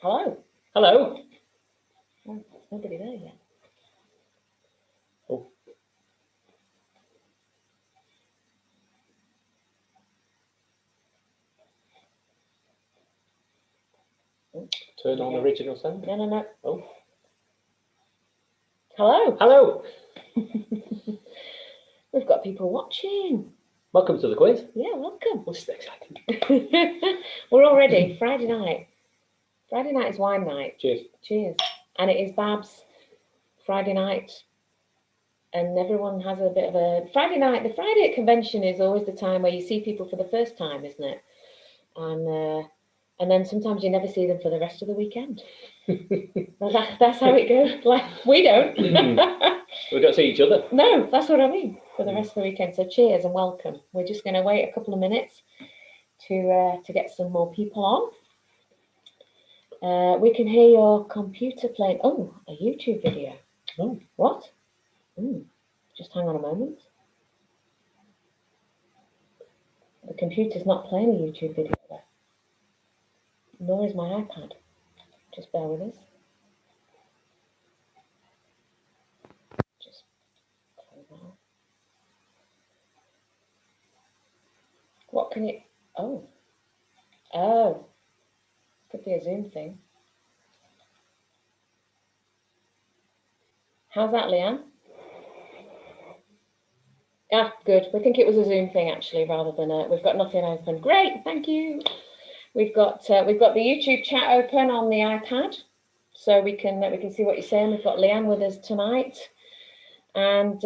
Hello. Hello. Oh, there's nobody there yet. Oh. Turn on original sound. No. Oh. Hello. Hello. We've got people watching. Welcome to the quiz. Yeah, welcome. This is exciting. We're all ready. Friday night. Friday night is wine night. Cheers. Cheers. And it is Bab's Friday night. And everyone has a bit of a Friday night. The Friday at convention is always the time where you see people for the first time, isn't it? And then sometimes you never see them for the rest of the weekend. That's how it goes. Like, we don't. We don't see each other. No, that's what I mean, for the rest of the weekend. So cheers and welcome. We're just going to wait a couple of minutes to get some more people on. We can hear your computer playing. Oh, a YouTube video. Oh. What? Just hang on a moment. The computer's not playing a YouTube video there. Nor is my iPad. Just bear with us. Just close that. What can it? Oh. Could be a Zoom thing. How's that, Leanne? Ah, good. We think it was a Zoom thing actually, rather than we've got nothing open. Great, thank you. We've got the YouTube chat open on the iPad, so we can see what you're saying. We've got Leanne with us tonight, and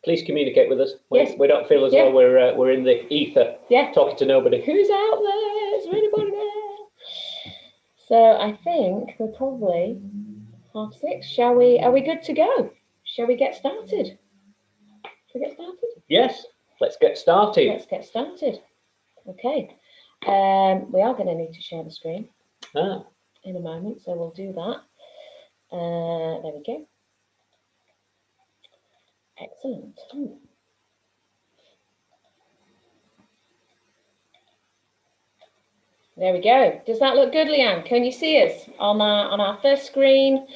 please communicate with us. Yes. We don't feel as though we're in the ether. Yeah. Talking to nobody. Who's out there? Is there anybody there? So I think we're probably 6:30. Shall we? Are we good to go? Shall we get started? Shall we get started? Yes. Let's get started. Let's get started. Okay. We are going to need to share the screen in a moment, so we'll do that. There we go. Excellent. There we go. Does that look good, Leanne? Can you see us on our first screen?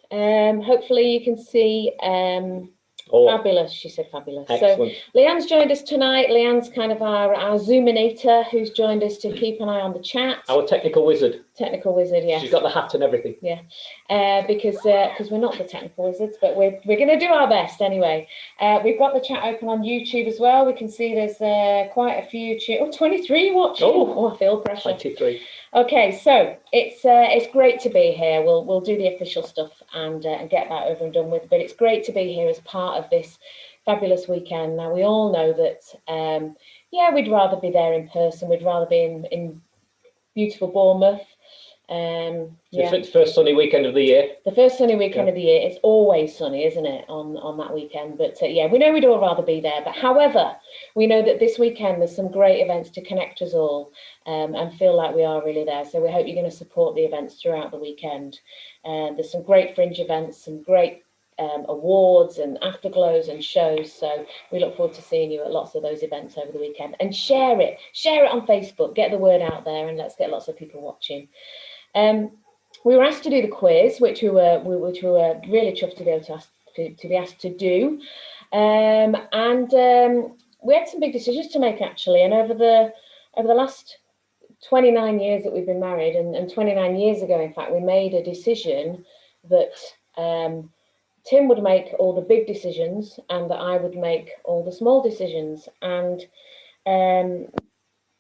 Hopefully you can see. Fabulous, she said fabulous. Excellent. So Leanne's joined us tonight. Leanne's kind of our Zoominator who's joined us to keep an eye on the chat. Our technical wizard. Technical wizard, yes. She's got the hat and everything. Yeah, because we're not the technical wizards, but we're going to do our best anyway. We've got the chat open on YouTube as well. We can see there's quite a few. 23 watching. Oh, I feel pressure. 23. Okay, so it's great to be here. We'll do the official stuff and get that over and done with. But it's great to be here as part of this fabulous weekend. Now we all know that we'd rather be there in person. We'd rather be in beautiful Bournemouth. It's the first sunny weekend of the year. The first sunny weekend of the year. It's always sunny, isn't it, on that weekend? But we know we'd all rather be there. But however, we know that this weekend there's some great events to connect us all and feel like we are really there. So we hope you're going to support the events throughout the weekend. There's some great fringe events, some great awards and afterglows and shows. So we look forward to seeing you at lots of those events over the weekend. And share it on Facebook. Get the word out there, and let's get lots of people watching. We were asked to do the quiz, which we were really chuffed to be able to be asked to do, and we had some big decisions to make actually. And over the last 29 years that we've been married, and 29 years ago, in fact, we made a decision that Tim would make all the big decisions and that I would make all the small decisions. And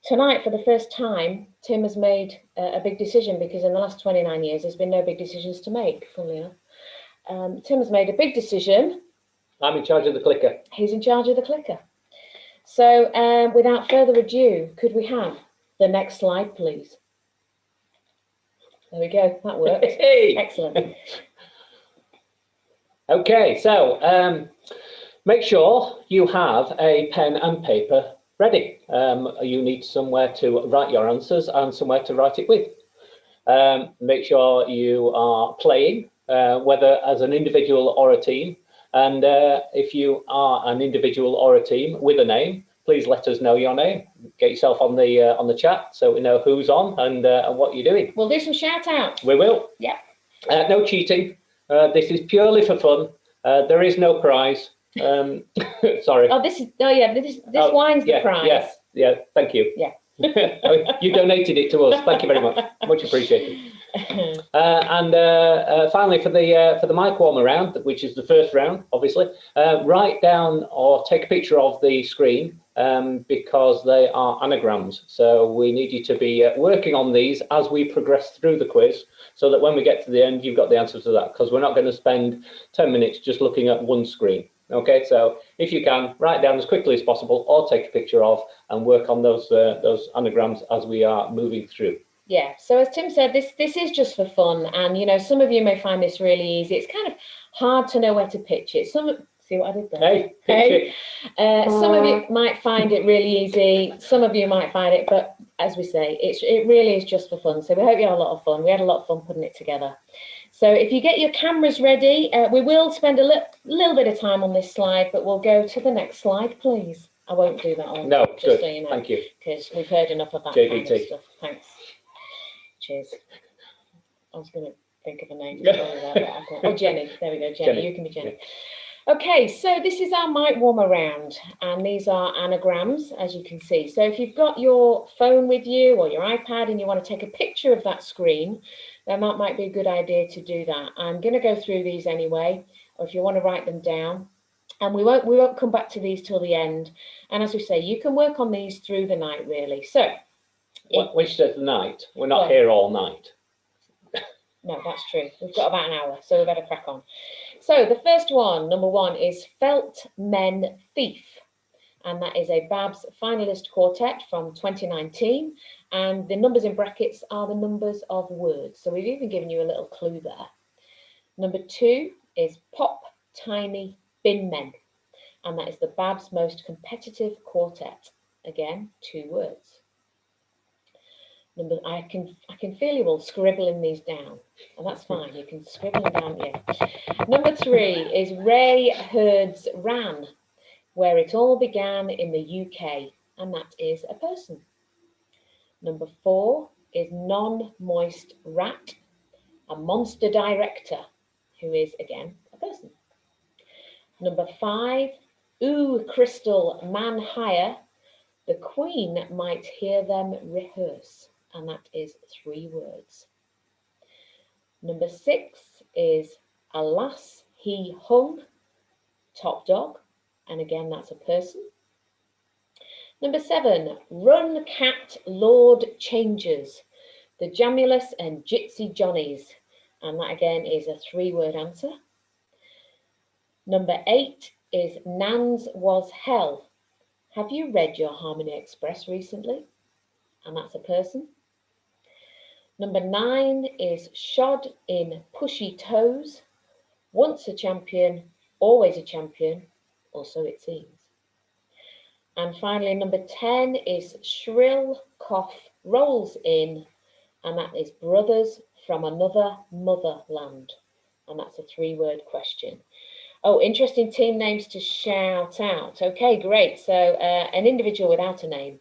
tonight, for the first time, Tim has made a big decision, because in the last 29 years, there's been no big decisions to make, funnily enough. Tim has made a big decision. I'm in charge of the clicker. He's in charge of the clicker. So without further ado, could we have the next slide, please? There we go. That worked. Hey. Excellent. Okay, so make sure you have a pen and paper ready. You need somewhere to write your answers and somewhere to write it with. Make sure you are playing, whether as an individual or a team. And if you are an individual or a team with a name, please let us know your name. Get yourself on the chat so we know who's on and what you're doing. We'll do some shout outs. We will. Yeah. No cheating. This is purely for fun. There is no prize. Sorry. Oh, this wine's the prize. Yes. Yeah. Thank you. Yeah. You donated it to us. Thank you very much. Much appreciated. And finally, for the mic warmer round, which is the first round, obviously, write down or take a picture of the screen because they are anagrams. So we need you to be working on these as we progress through the quiz, so that when we get to the end, you've got the answer to that. Because we're not going to spend 10 minutes just looking at one screen. Okay, so if you can, write down as quickly as possible or take a picture of and work on those anagrams as we are moving through. Yeah, so as Tim said, this is just for fun, and you know, some of you may find this really easy. It's kind of hard to know where to pitch it. See what I did there? Hey. Some of you might find it really easy. Some of you might find it, but as we say, it really is just for fun. So we hope you had a lot of fun. We had a lot of fun putting it together. So if you get your cameras ready, we will spend a little bit of time on this slide, but we'll go to the next slide, please. I won't do that on. No, just good. So you know, thank you. Because we've heard enough of that JVT. kind of stuff. Thanks. Cheers. I was going to think of a name. Oh, Jenny. There we go, Jenny. You can be Jenny. Yeah. Okay, so this is our mic warmer round, and these are anagrams, as you can see. So if you've got your phone with you or your iPad and you want to take a picture of that screen, then that might be a good idea to do that. I'm going to go through these anyway, or if you want to write them down. And we won't come back to these till the end. And as we say, you can work on these through the night, really. So, which says night? We're not here all night. No, that's true. We've got about an hour, so we better crack on. So the first one, number one, is Felt Men Thief. And that is a Babs finalist quartet from 2019. And the numbers in brackets are the numbers of words. So we've even given you a little clue there. Number two is Pop Tiny Bin Men. And that is the Babs most competitive quartet. Again, 2 words. I can feel you all scribbling these down, and that's fine. You can scribble them down. Yeah. Number 3 is Ray Hurd's Ran, where it all began in the UK, and that is a person. Number 4 is Non-Moist Rat, a monster director, who is again a person. Number 5, Ooh Crystal Man Higher, the Queen might hear them rehearse. And that is 3 words. Number 6 is Alas, He Hung, Top Dog, and again that's a person. Number 7, Run Cat Lord Changes, the Jamulus and Gypsy Johnnies, and that again is a 3-word answer. Number 8 is Nan's Was Hell. Have you read your Harmony Express recently? And that's a person. Number 9 is Shod in Pushy Toes. Once a champion, always a champion, or so it seems. And finally, number 10 is Shrill Cough Rolls In, and that is Brothers from Another Motherland. And that's a 3-word question. Oh, interesting team names to shout out. Okay, great. So an individual without a name.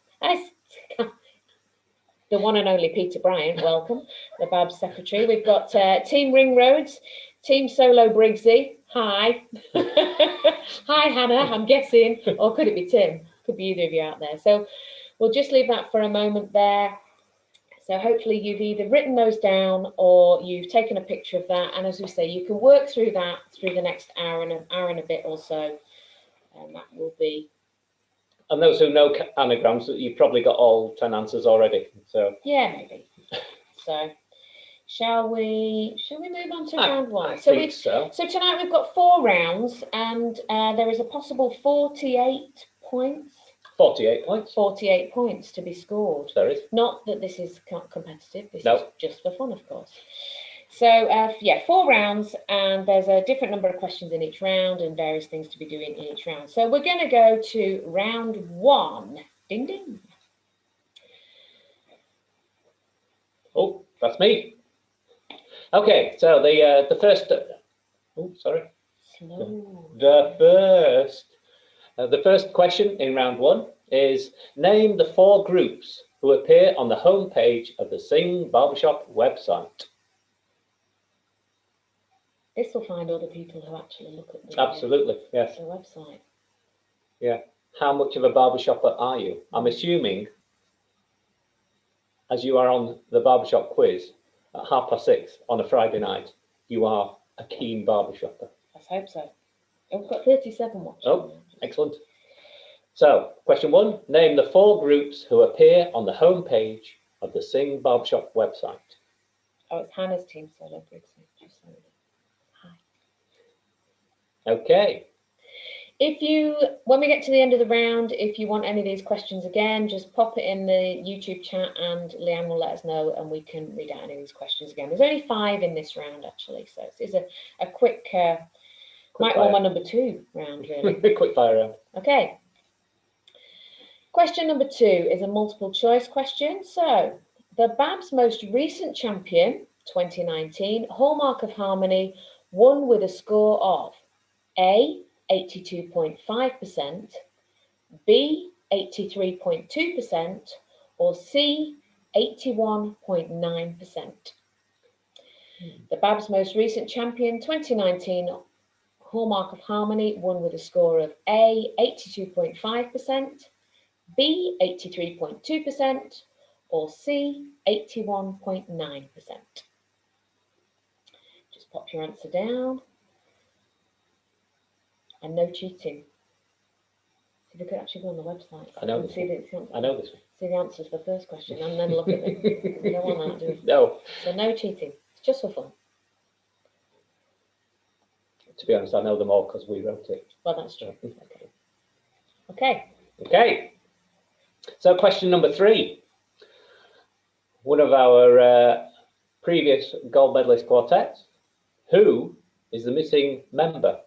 The one and only Peter Bryant, welcome, the Babs secretary. We've got Team Ring Roads, Team Solo Briggsy, hi. Hi, Hannah, I'm guessing, or could it be Tim? Could be either of you out there. So we'll just leave that for a moment there. So hopefully you've either written those down or you've taken a picture of that. And as we say, you can work through that through the next hour and a bit or so. And that will be. And those who know anagrams, you've probably got all 10 answers already. So yeah, maybe. So shall we move on to round 1? So tonight we've got 4 rounds, and there is a possible 48 points. 48 points. 48 points to be scored. There is. Not that this is competitive. This is just for fun, of course. So, yeah, 4 rounds, and there's a different number of questions in each round and various things to be doing in each round. So we're going to go to round 1. Ding, ding. Oh, that's me. Okay, so the first... oh, sorry. Slow. The first question in round 1 is name the 4 groups who appear on the homepage of the Sing Barbershop website. This will find all the people who actually look at the, Absolutely, yes. the website. Yeah. How much of a barbershopper are you? I'm assuming, as you are on the barbershop quiz at 6:30 on a Friday night, you are a keen barbershopper. Let's hope so. Oh, we've got 37 watching. Oh, excellent. So, question 1, name the 4 groups who appear on the homepage of the Sing Barbershop website. Oh, it's Hannah's team solo Brixie. Just so you know. Hi. Okay. If you, when we get to the end of the round, if you want any of these questions again, just pop it in the YouTube chat and Leanne will let us know and we can read out any of these questions again. There's only 5 in this round actually, so it's a quick might want my number 2 round really. Quick fire round. Okay. Question number 2 is a multiple choice question. So, the BAB's most recent champion, 2019, Hallmark of Harmony, won with a score of A, 82.5%, B, 83.2%, or C, 81.9%. The BAB's most recent champion, 2019, Hallmark of Harmony, won with a score of A, 82.5%, B, 83.2%, or C, 81.9%. Just pop your answer down. And no cheating. So you could actually go on the website. I know and this see one. I know this one. See the answers for the first question and then look at them. We don't want that, do we? No. So no cheating. It's just for fun. To be honest, I know them all because we wrote it. Well, that's true. Okay. Okay. Okay. So question number 3. One of our previous gold medalist quartets. Who is the missing member?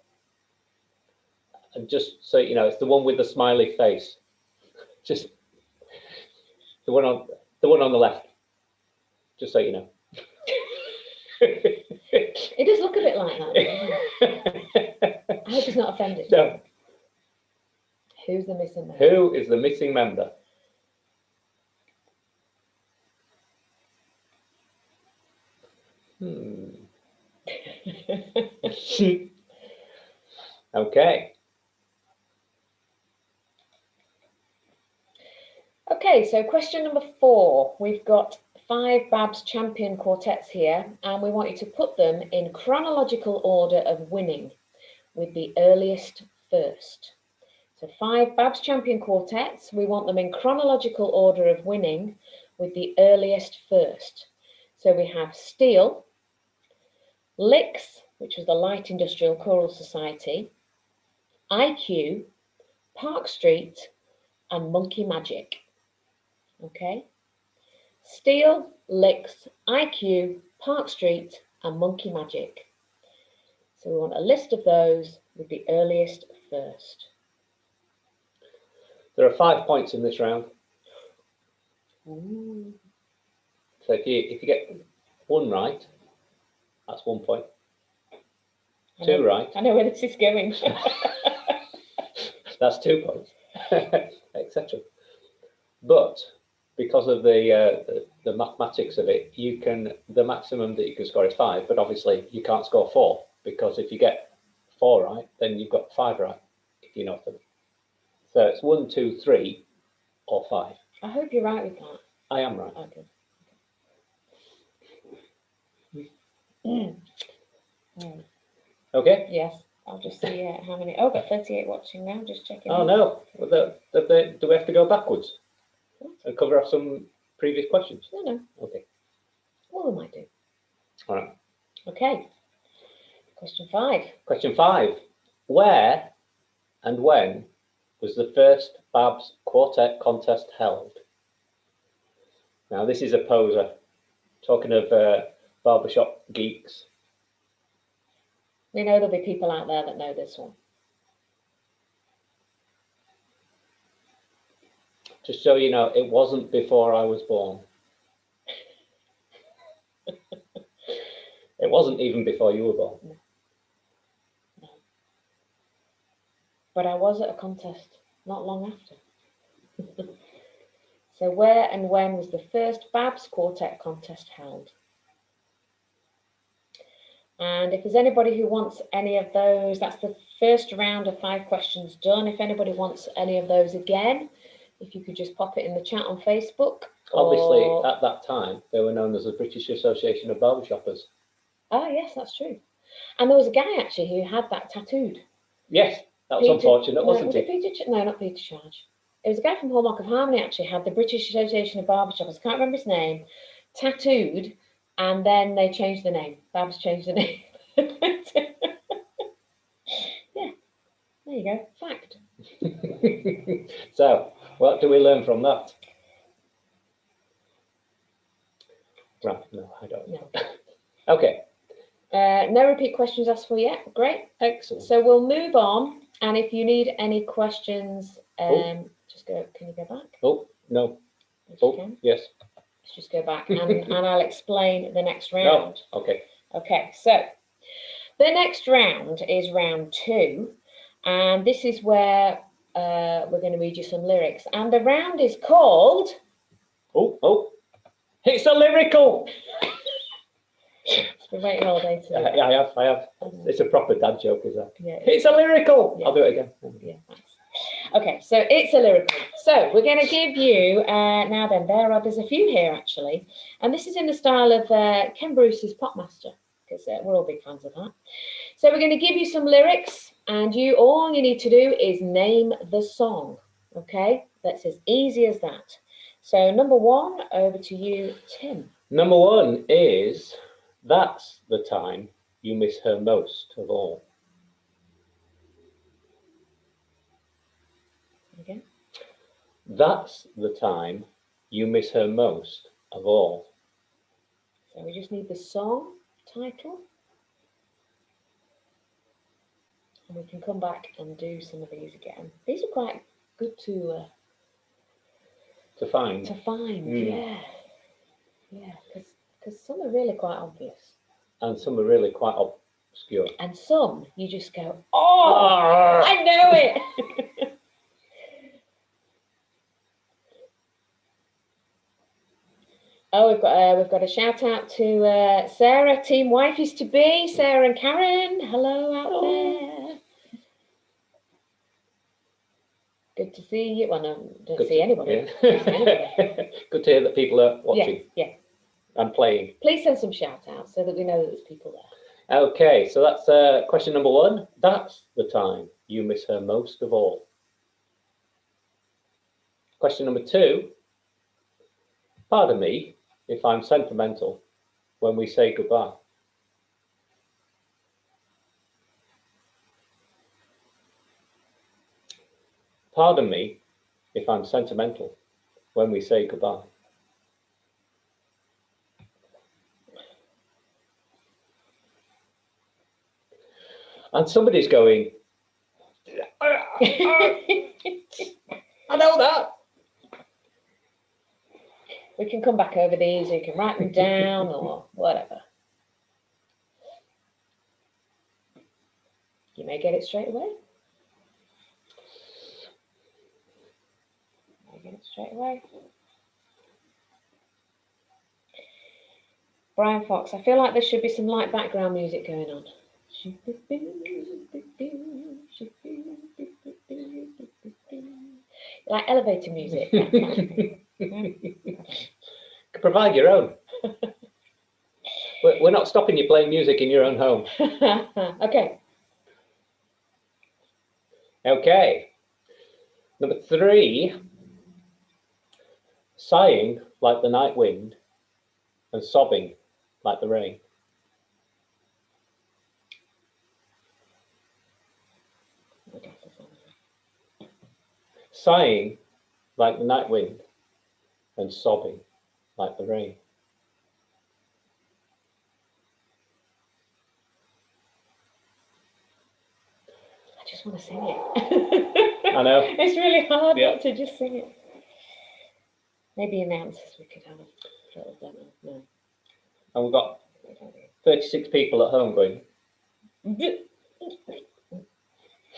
And just so you know, it's the one with the smiley face. Just the one on the left. Just so you know. It does look a bit like that. I hope he's not offended. No. Who's the missing member? Who is the missing member? Okay. Okay, so question number 4. We've got 5 BABS champion quartets here, and we want you to put them in chronological order of winning, with the earliest first. So 5 BABS champion quartets, we want them in chronological order of winning, with the earliest first. So we have Steel, Licks, which was the Light Industrial Choral Society, IQ, Park Street, and Monkey Magic. Okay, Steel, Licks, IQ, Park Street, and Monkey Magic. So we want a list of those with the earliest first. There are 5 points in this round. Ooh. So if you get 1 right, that's 1 point. 2 right. I know where this is going. That's 2 points, etc. But because of the mathematics of it, the maximum that you can score is 5. But obviously you can't score 4 because if you get 4 right, then you've got 5 right. If you know what I mean. So it's 1, 2, 3, or 5. I hope you're right with that. I am right. Okay. Okay. Yes, I'll just see how many. Oh, I've got 38 watching now. Just checking. Oh no! Do we have to go backwards and cover off some previous questions? No. Okay. Well, we might do. All right. Okay. Question 5. Question 5. Where and when was the first BABS quartet contest held? Now this is a poser. Talking of barbershop geeks. We know there'll be people out there that know this one. Just so you know, it wasn't before I was born. It wasn't even before you were born. No. But I was at a contest not long after. So where and when was the first Babs Quartet contest held? And if there's anybody who wants any of those, that's the first round of 5 questions done. If anybody wants any of those again, if you could just pop it in the chat on Facebook. Obviously, at that time, they were known as the British Association of Barbershoppers. Oh, yes, that's true. And there was a guy actually who had that tattooed. Yes, that was unfortunate, wasn't it? No, not Peter Charge. It was a guy from Hallmark of Harmony actually had the British Association of Barbershoppers. I can't remember his name. Tattooed, and then they changed the name. Babs changed the name. Yeah, there you go. Fact. So, what do we learn from that? Right, no, I don't know. No. Okay. No repeat questions asked for yet. Great. Excellent. So we'll move on. And if you need any questions, just go. Can you go back? Oh, no. Yes, Oh, you can. yes. Let's just go back and I'll explain the next round. No. Okay. Okay, so the next round is round 2. And this is where we're going to read you some lyrics. And the round is called... Oh. It's a lyrical. We're waiting all day to... Yeah, I have. It's a proper dad joke, is that? Yeah. It's a lyrical. Yeah. I'll do it again. Yeah, thanks. Okay, so it's a lyrical. So we're going to give you, now then, there's a few here actually. And this is in the style of Ken Bruce's Popmaster, because we're all big fans of that. So we're going to give you some lyrics, and all you need to do is name the song. Okay, that's as easy as that. So number 1, over to you, Tim. Number 1 is, that's the time you miss her most of all. Okay. That's the time you miss her most of all. So we just need the song title. And we can come back and do some of these again. These are quite good to find. Yeah. Yeah, because some are really quite obvious. And some are really quite obscure. And some you just go, oh, I know it. Oh, we've got a shout out to Sarah, Team Wifeys to Be, Sarah and Karen. Hello out there. Good to see you. Well, no, don't see anybody. Yeah. Good to hear that people are watching. Yeah. And playing. Please send some shout outs so that we know that there's people there. Okay, so that's question number 1. That's the time you miss her most of all. Question number 2. Pardon me if I'm sentimental when we say goodbye. Pardon me if I'm sentimental when we say goodbye. And somebody's going, I know that. We can come back over these, or you can write them down or whatever. You may get it straight away. Brian Fox, I feel like there should be some light background music going on. Like elevator music. Provide your own. We're not stopping you playing music in your own home. Okay. Number 3. Sighing like the night wind and sobbing like the rain. Sighing like the night wind and sobbing like the rain. I just want to sing it. I know. It's really hard not to just sing it. Maybe in the answers we could have a little demo. No. And we've got 36 people at home going.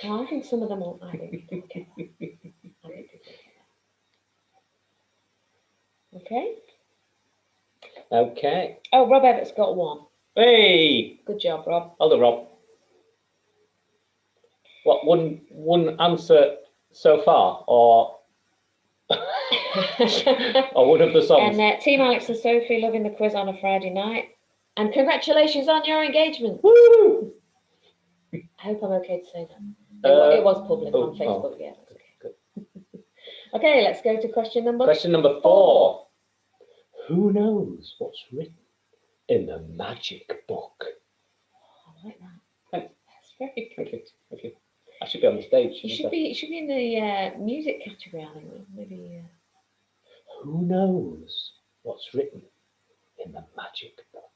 I think some of them won't. I think. Okay. Okay. Okay. Oh, Rob Everett's got one. Hey! Good job, Rob. Hold on, Rob. What, one answer so far, or or one of the songs? And Team Alex and Sophie loving the quiz on a Friday night. And congratulations on your engagement. Woo! I hope I'm okay to say that. It was public on Facebook, yeah. That's okay. Good. Okay, let's go to question number Question number 4. Who knows what's written in the magic book? I like that. Thanks. That's very good. Thank you. I should be on the stage. You should be in the music category, I think. Maybe. Who knows what's written in the magic book?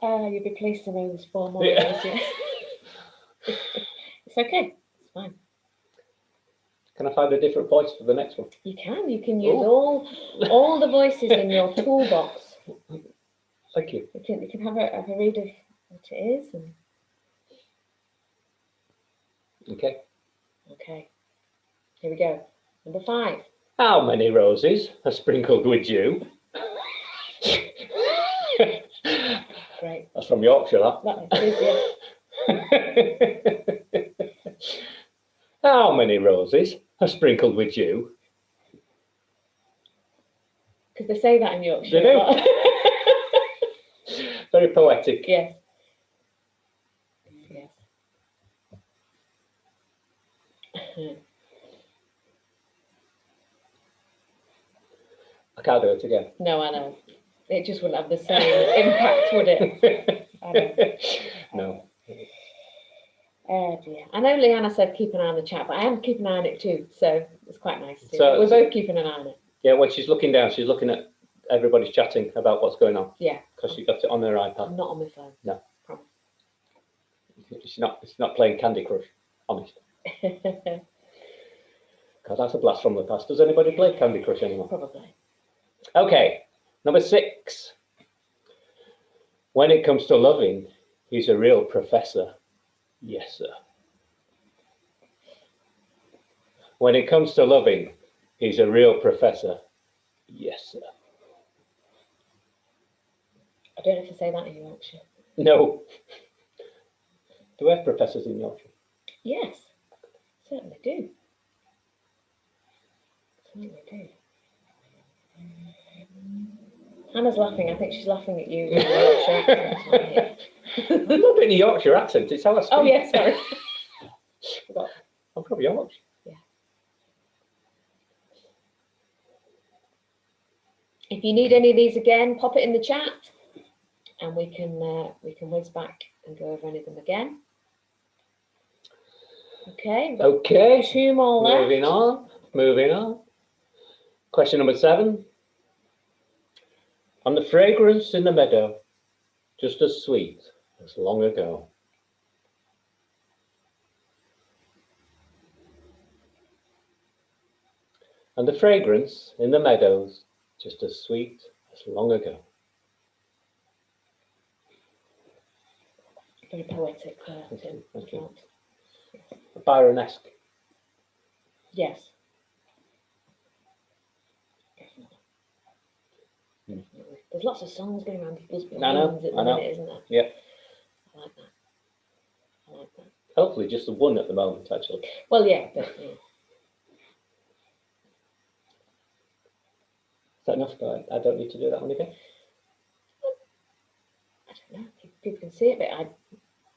You'll be pleased to know there's 4 more. Yeah. Yeah. It's okay. It's fine. Can I find a different voice for the next one? You can. You can use all the voices in your toolbox. Thank you. You can have a read of what it is. And... Okay. Okay. Here we go. Number 5. How many roses are sprinkled with you? Great. That's from Yorkshire, that. That is, yeah. How many roses are sprinkled with you? Because they say that in Yorkshire. They do. Very poetic. Yes. Yes. I can't do it again. No, I know. It just wouldn't have the same impact, would it? I know. No. Oh dear. I know Leanna said keep an eye on the chat, but I am keeping an eye on it too, so it's quite nice too. So, we're both keeping an eye on it. Yeah, when she's looking down, she's looking at everybody's chatting about what's going on. Yeah. Because she got it on her iPad. I'm not on my phone. No. Promise. It's not playing Candy Crush, honest. God, that's a blast from the past. Does anybody play Candy Crush anymore? Probably. Okay, number 6. When it comes to loving, he's a real professor. Yes, sir. When it comes to loving, he's a real professor. Yes, sir. I don't know if I say that in Yorkshire. No. Do we have professors in Yorkshire? Yes, certainly do. Certainly do. Hannah's laughing. I think she's laughing at you. With the Yorkshire accent. I'm not doing a Yorkshire accent. It's how I speak. Oh, yeah, sorry. Forgot. I'm from Yorkshire. Yeah. If you need any of these again, pop it in the chat, and we can whiz back and go over any of them again. Okay. Okay. 2 more left. Moving on. Question number 7. And the fragrance in the meadow, just as sweet as long ago. And the fragrance in the meadows, just as sweet as long ago. Very poetic, Tim. Thank you. Byron-esque. Yes. Definitely. There's lots of songs going around people's minds at the minute, isn't there? Yeah. I like that. I like that. Hopefully just the one at the moment, actually. Well, yeah, but yeah. Is that enough? I don't need to do that one again? I don't know. People can see it, but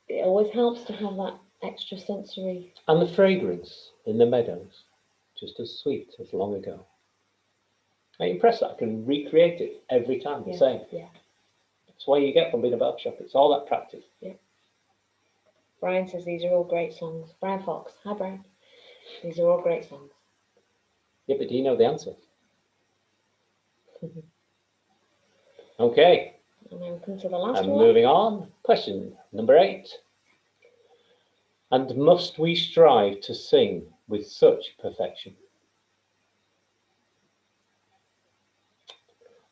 it always helps to have that extra sensory. And the fragrance in the meadows, just as sweet as long ago. I'm impressed that I can recreate it every time the same. Yeah. That's why you get from being a barbershop. It's all that practice. Yeah. Brian says these are all great songs. Brian Fox. Hi, Brian. These are all great songs. Yeah, but do you know the answer? Okay. And then we come to the last one. Moving on. Question number 8. And must we strive to sing with such perfection?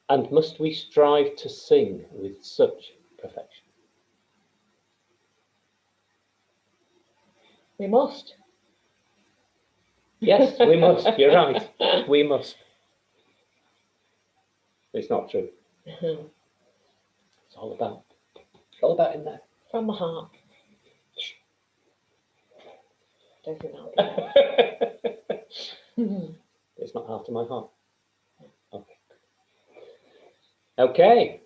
And must we strive to sing with such perfection? We must. Yes, we must. You're right. We must. It's not true. It's all about in there. From the heart. Don't think that'll be It's not after my heart. Okay. Okay.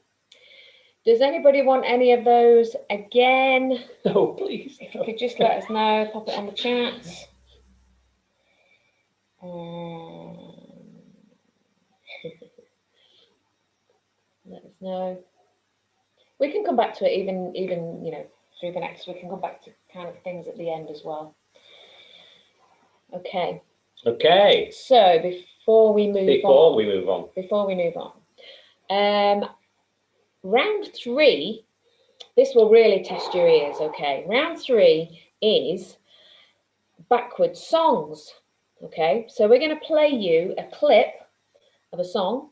Does anybody want any of those again? No, please. If you could just let us know, pop it on the chat. Let us know. We can come back to it even you know, through the next. We can come back to kind of things at the end as well. Okay. Okay. So before we move on, round 3. This will really test your ears. Okay. Round 3 is backwards songs. Okay. So we're going to play you a clip of a song,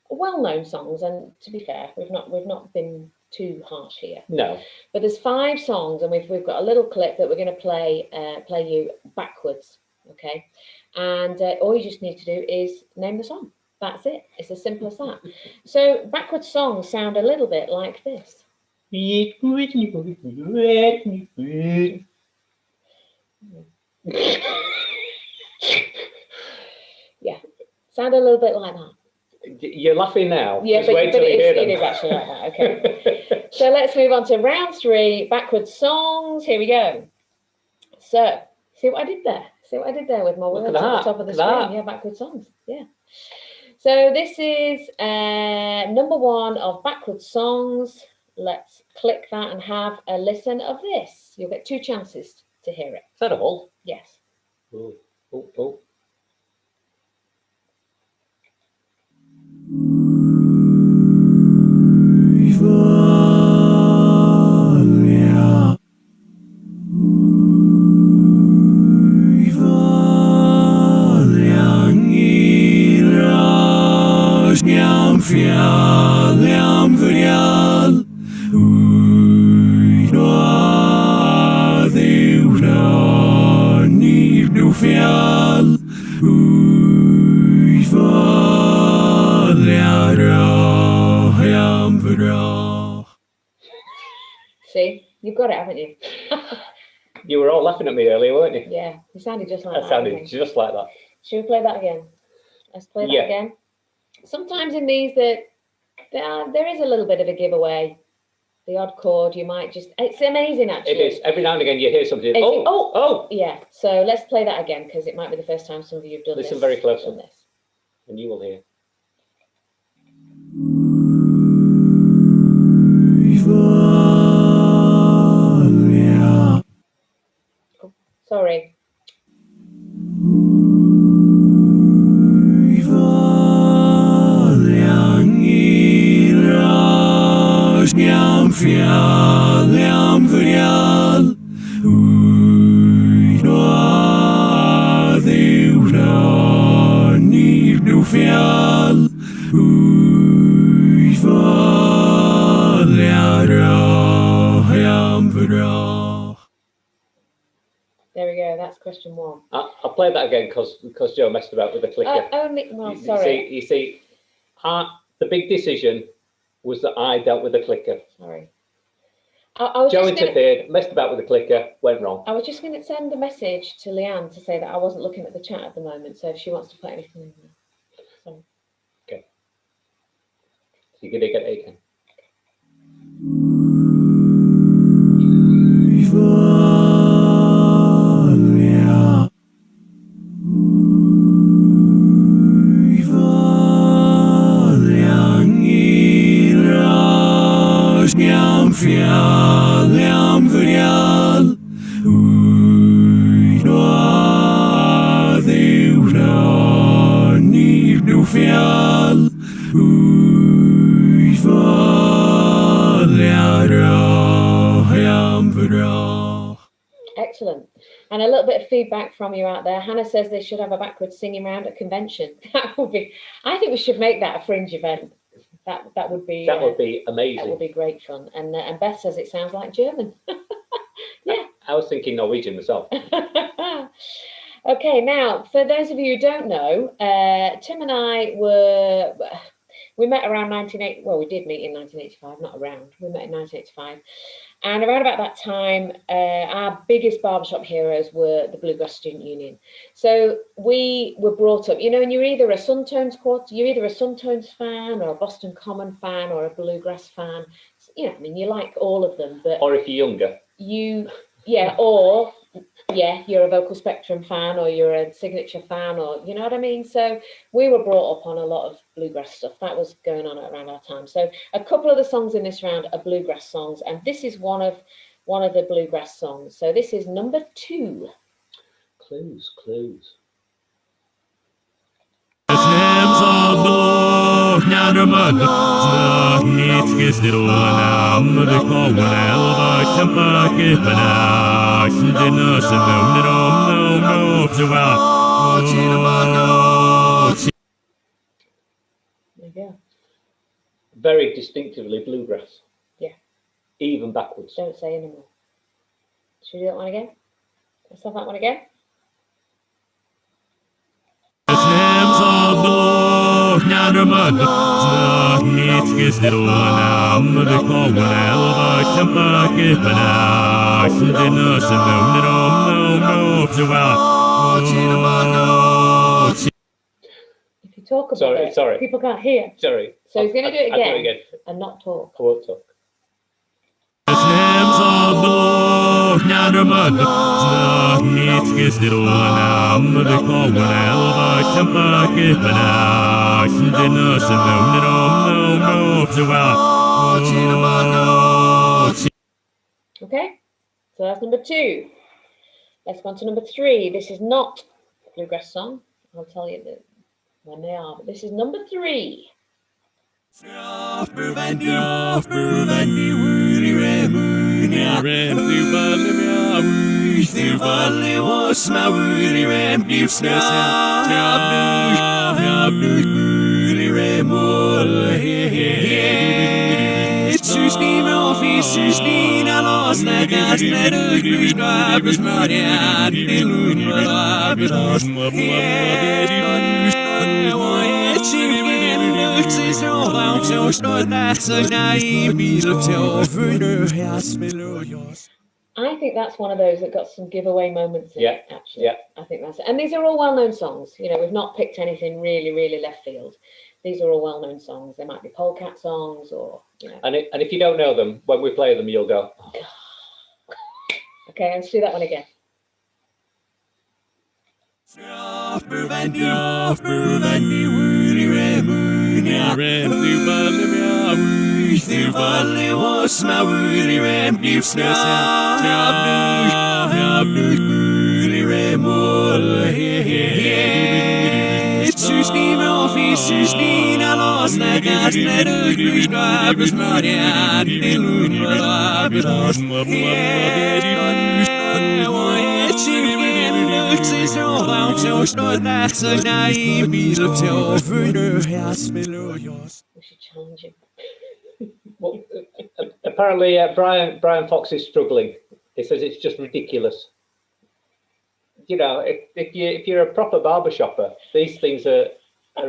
well-known songs, and to be fair, we've not been too harsh here. No. But there's 5 songs, and we've got a little clip that we're going to play you backwards. Okay, and all you just need to do is name the song. That's it. It's as simple as that. So backwards songs sound a little bit like this. Yeah, sound a little bit like that. You're laughing now. Yeah, but it is actually like that. Okay. So let's move on to round 3, backwards songs. Here we go. So, see what I did there? See what I did there with my words at the top of the screen? Yeah, backwards songs. Yeah. So this is number 1 of backwards songs. Let's click that and have a listen of this. You'll get 2 chances to hear it. Is that all? Yes. Oh, oh, oh. See, you've got it, haven't you? You were all laughing at me earlier, weren't you? Yeah, you sounded just like that. I sounded just like that. Should we play that again? Let's play that again. Sometimes in these there is a little bit of a giveaway. The odd chord, you might just... It's amazing, actually. It is. Every now and again you hear something. Oh! Yeah, so let's play that again, because it might be the first time some of you have done this. Listen very closely. And you will hear. Oh, sorry. There we go. That's question 1. I'll play that again because Joe messed about with the clicker. Sorry. You see, the big decision was that I dealt with the clicker. Sorry. Joe interfered, messed about with the clicker, went wrong. I was just going to send a message to Leanne to say that I wasn't looking at the chat at the moment, so if she wants to put anything in there. Sorry. Okay. So you're going to get it again. Excellent. And a little bit of feedback from you out there. Hannah says they should have a backwards singing round at convention. That would be, I think we should make that a fringe event. That would be amazing. That would be great fun. And Beth says it sounds like German. Yeah. I was thinking Norwegian myself. Okay, now, for those of you who don't know, Tim and I we met around 1980, well, we did meet in 1985, not around, we met in 1985. And around about that time, our biggest barbershop heroes were the Bluegrass Student Union. So we were brought up, you know, and you're either a Suntones fan or a Boston Common fan or a Bluegrass fan. You know, I mean, you like all of them, but... Or if you're younger. You're a Vocal Spectrum fan or you're a Signature fan, or you know what I mean? So we were brought up on a lot of bluegrass stuff that was going on around our time. So a couple of the songs in this round are bluegrass songs, and this is one of the bluegrass songs. So this is number 2. Clues. There you go. Very distinctively bluegrass. Yeah. Even backwards. Don't say anymore. Should we do that one again? Let's have that one again. If you talk about it, sorry. People can't hear. Sorry. So he's going to do it I'll do it again again and not talk. I won't talk. Okay, so that's number 2. Let's go on to number 3. This is not a bluegrass song. I'll tell you when they are, but this is number 3. I think that's one of those that got some giveaway moments in it, actually. Yeah. I think that's it. And these are all well-known songs. You know, we've not picked anything really, really left field. These are all well-known songs. They might be polecat songs or, you know. And if you don't know them, when we play them, you'll go. Oh. Okay, let's do that one again. We should challenge him. Well, apparently, Brian Fox is struggling. He says it's just ridiculous. You know, if you're a proper barbershopper, these things are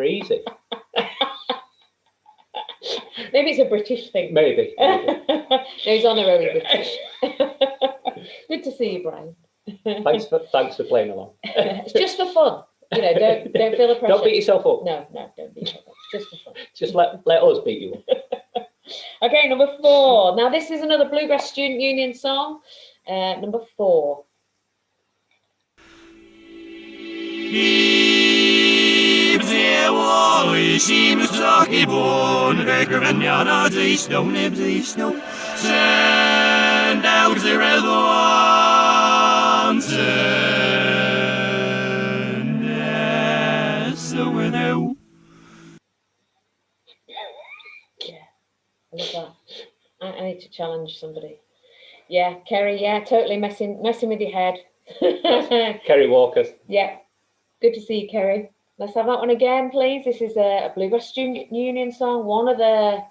easy. Maybe it's a British thing. Maybe. No, he's honorary British. Good to see you, Brian. Thanks for playing along. It's just for fun. You know, don't feel the pressure. Don't beat yourself up. No, don't beat yourself up. It's just for fun. Just let us beat you up. Okay, number 4. Now this is another Bluegrass Student Union song. Number 4. I love that. I need to challenge somebody. Yeah, Kerry, yeah, totally messing with your head. Kerry Walker. Yeah, good to see you, Kerry. Let's have that one again, please. This is a Bluegrass Student Union song. One of their.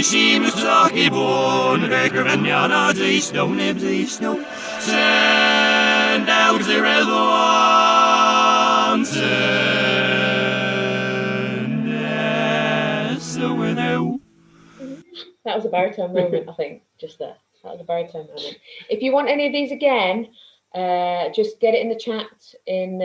Siemens taki bon, reker en jana dries no nib dries no. Send elk de red one, send so no. That was a baritone moment, I think, just there. That was a baritone moment. If you want any of these again, just get it in the chat in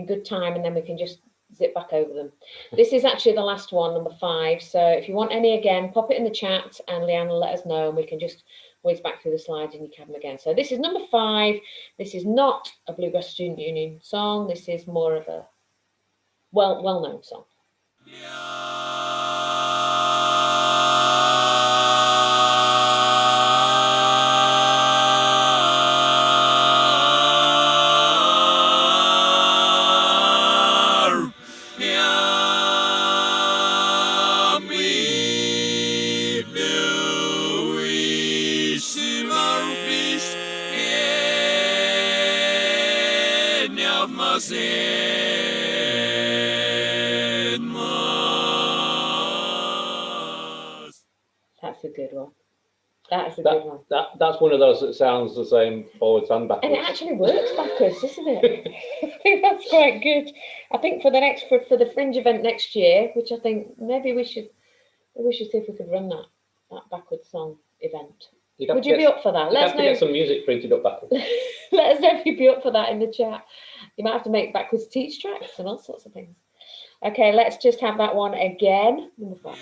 good time, and then we can just zip back over them. This is actually the last one, number 5. So if you want any again, pop it in the chat, and Leanne will let us know, and we can just whiz back through the slides and you can have them again. So this is number 5. This is not a Bluegrass Student Union song. This is more of a well-known song. That's a good one. That's a good one. That's one of those that sounds the same forwards and backwards. And it actually works backwards, doesn't it? I think that's quite good. I think for the Fringe event next year, which I think maybe we should see if we could run that backwards song event. Would you be up for that? Let us know. Get some music printed up backwards. Let us know if you'd be up for that in the chat. You might have to make backwards teach tracks and all sorts of things. Okay, let's just have that one again. Number 4.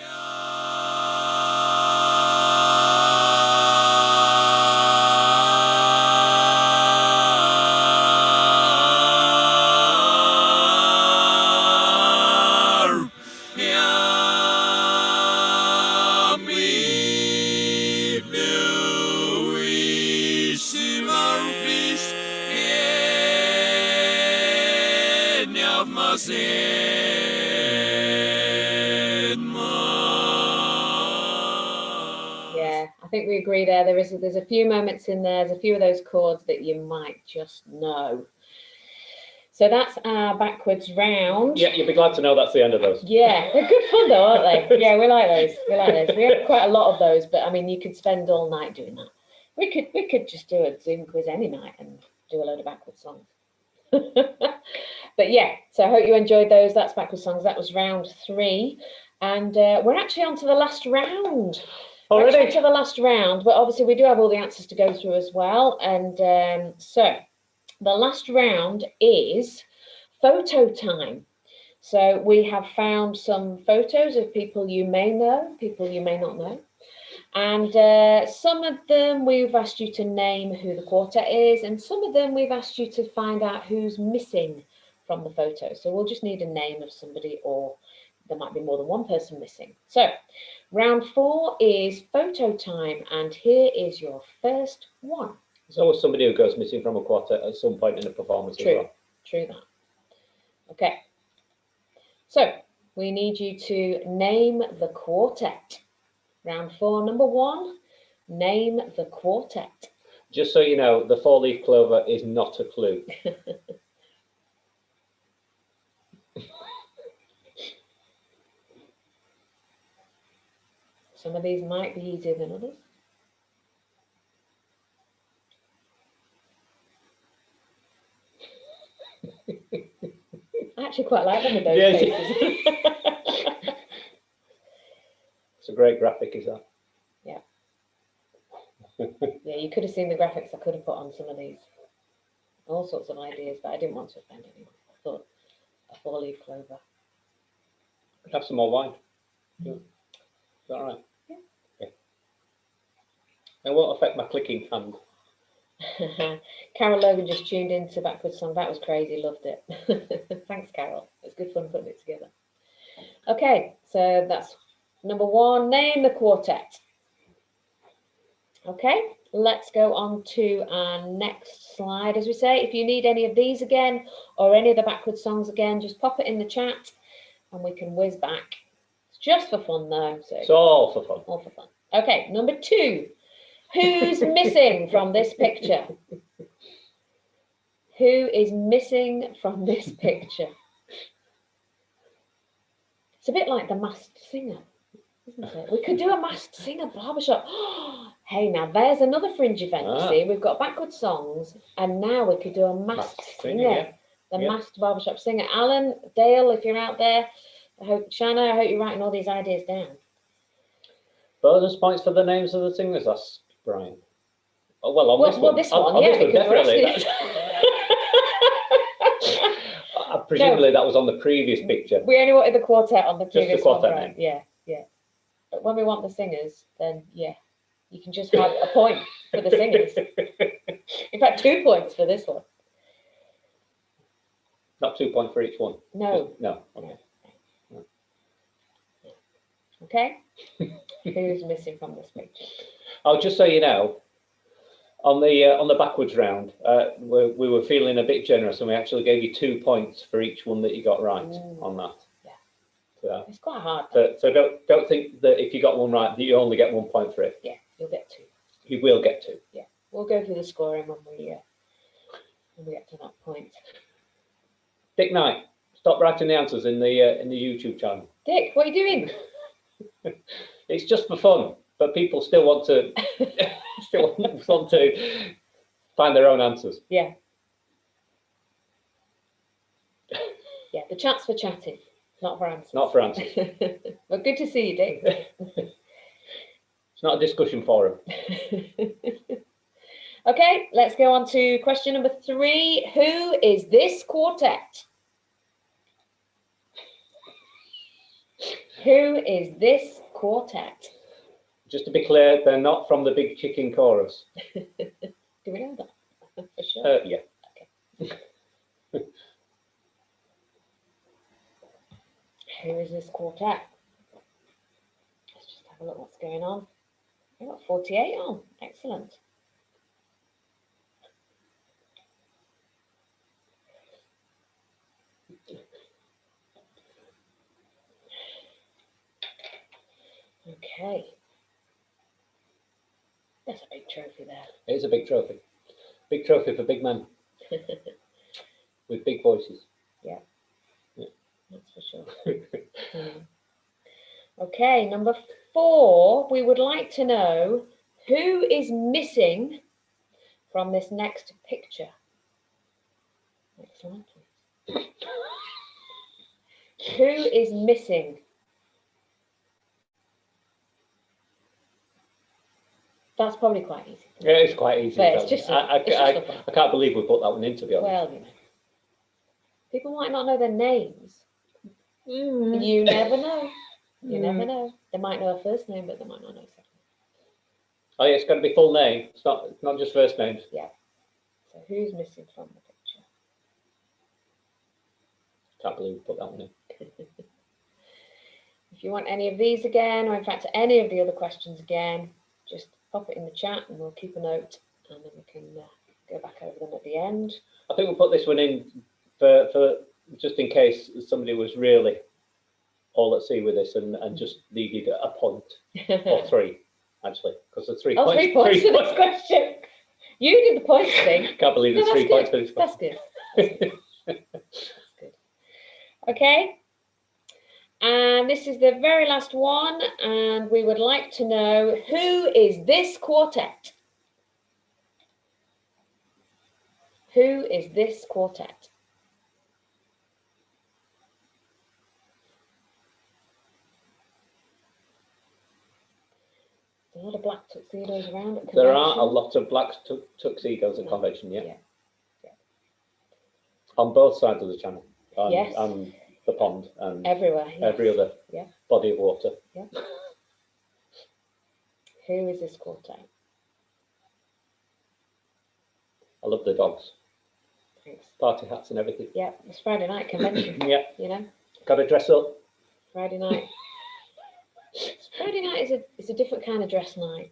Yeah, I think we agree there. There's a few moments in there. There's a few of those chords that you might just know. So that's our backwards round. Yeah, you'll be glad to know that's the end of those. Yeah, they're good fun though, aren't they? Yeah, we like those. We like those. We have quite a lot of those, but I mean, you could spend all night doing that. We could just do a Zoom quiz any night and do a load of backwards songs. But yeah, so I hope you enjoyed those. That's backwards songs. That was round 3, and we're actually on to the last round. Already? We're to the last round, but obviously we do have all the answers to go through as well. And so the last round is photo time. So we have found some photos of people you may know, people you may not know. And some of them we've asked you to name who the quartet is, and some of them we've asked you to find out who's missing from the photo. So we'll just need a name of somebody, or there might be more than one person missing. So round 4 is photo time, and here is your first one. There's always somebody who goes missing from a quartet at some point in a performance as well. True that. Okay. So we need you to name the quartet. Round 4, number 1, name the quartet. Just so you know, the 4-leaf clover is not a clue. Some of these might be easier than others. I actually quite like them with those faces. It's a great graphic, is that? Yeah. Yeah, you could have seen the graphics I could have put on some of these. All sorts of ideas, but I didn't want to offend anyone. I thought a 4-leaf clover. Could have some more wine. Yeah. Is that all right? Yeah. Okay. It won't affect my clicking hand. Carol Logan just tuned into Backwards Song. That was crazy, loved it. Thanks, Carol. It was good fun putting it together. Okay, so that's number 1, name the quartet. Okay, let's go on to our next slide. As we say, if you need any of these again, or any of the Backwards songs again, just pop it in the chat and we can whiz back. It's just for fun though. So it's all for fun. All for fun. Okay, number 2. Who's missing from this picture? Who is missing from this picture? It's a bit like The Masked Singer. isn't it? We could do a masked singer barbershop. Hey, now there's another fringe event. You see, we've got backward songs, and now we could do a masked singer. The masked barbershop singer. Alan, Dale, if you're out there, Shanna, I hope you're writing all these ideas down. Bonus points for the names of the singers, asked Brian. Oh, well, on this one. This one, yeah, this one, definitely. Presumably that was on the previous picture. We only wanted the quartet on the previous just the quartet one, right? Yeah. But when we want the singers, then yeah, you can just have a point for the singers. In fact, 2 points for this one. Not 2 points for each one. No. No. Okay. No. Okay. Who's missing from this picture? Oh, just so you know, on the backwards round, we were feeling a bit generous, and we actually gave you 2 points for each one that you got right on that. Yeah. So, it's quite hard. So don't think that if you got one right, that you only get 1 point for it. Yeah, you'll get 2. You will get 2. Yeah, we'll go through the scoring when we get to that point. Dick Knight, stop writing the answers in the YouTube channel. Dick, what are you doing? It's just for fun, but people still want to want to find their own answers. Yeah. Yeah, the chat's for chatting, not for answers. Not for answers. Well, good to see you, Dick. It's not a discussion forum. Okay, let's go on to question number 3. Who is this quartet? Who is this quartet? Just to be clear, they're not from the Big Chicken Chorus. Do we know that? For sure. Yeah. Okay. Who is this quartet? Let's just have a look what's going on. We've got 48 on. Excellent. Okay. That's a big trophy there. It is a big trophy. Big trophy for big men. With big voices. Yeah. That's for sure. Okay, number 4. We would like to know who is missing from this next picture. Next slide, please. Who is missing? That's probably quite easy. Yeah, it's quite easy. But it's just I can't believe we put that one in, to be honest. Well, you know, people might not know their names. You never know. You never know. They might know a first name, but they might not know a second. Oh yeah, it's got to be full name. It's not just first names. Yeah. So who's missing from the picture? Can't believe we put that one in. If you want any of these again, or in fact any of the other questions again, just pop it in the chat and we'll keep a note, and then we can go back over them at the end. I think we'll put this one in for just in case somebody was really all at sea with this and just needed a point or 3, actually, because the 3 points. 3 points for this question. You did the points thing. Can't believe there's 3 points for this one. That's good. That's good. Okay. And this is the very last one, and we would like to know, who is this quartet? Who is this quartet? There's a lot of black tuxedos around at convention. There are a lot of black tuxedos at convention, yeah. On both sides of the channel. Yes. And the pond and everywhere. Yes. Every other body of water. Yeah. Who is this quartet? I love the dogs. Thanks. Party hats and everything. Yeah, it's Friday night convention. Yeah. You know. Got to dress up. Friday night. Friday night is a different kind of dress night.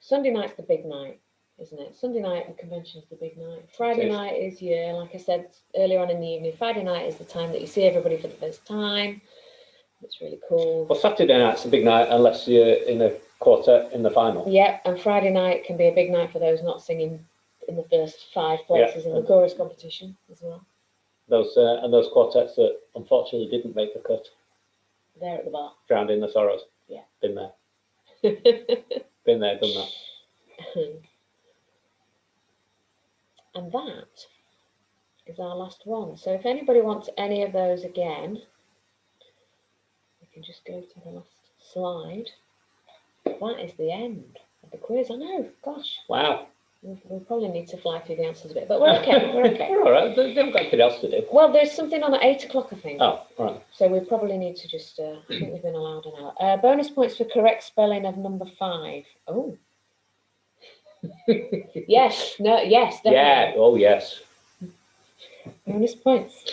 Sunday night's the big night, isn't it? Sunday night at convention's the big night. Friday night is like I said earlier on in the evening, Friday night is the time that you see everybody for the first time. It's really cool. Well, Saturday night's a big night unless you're in a quartet in the final. Yeah, and Friday night can be a big night for those not singing in the first 5 places in the chorus competition as well. Those quartets that unfortunately didn't make the cut. They're at the bar. Drowned in the sorrows. Yeah. Been there. Been there, done that. And that is our last one. So if anybody wants any of those again, we can just go to the last slide. That is the end of the quiz. I know, gosh. Wow. We'll probably need to fly through the answers a bit, but we're okay. We're okay. We're all right. They haven't got anything else to do. Well, there's something on at 8 o'clock, I think. Oh, all right. So we probably need to just, I think we've been allowed an hour. Bonus points for correct spelling of number 5. Oh. Yes, no, yes, definitely. Yeah, oh yes. Bonus points.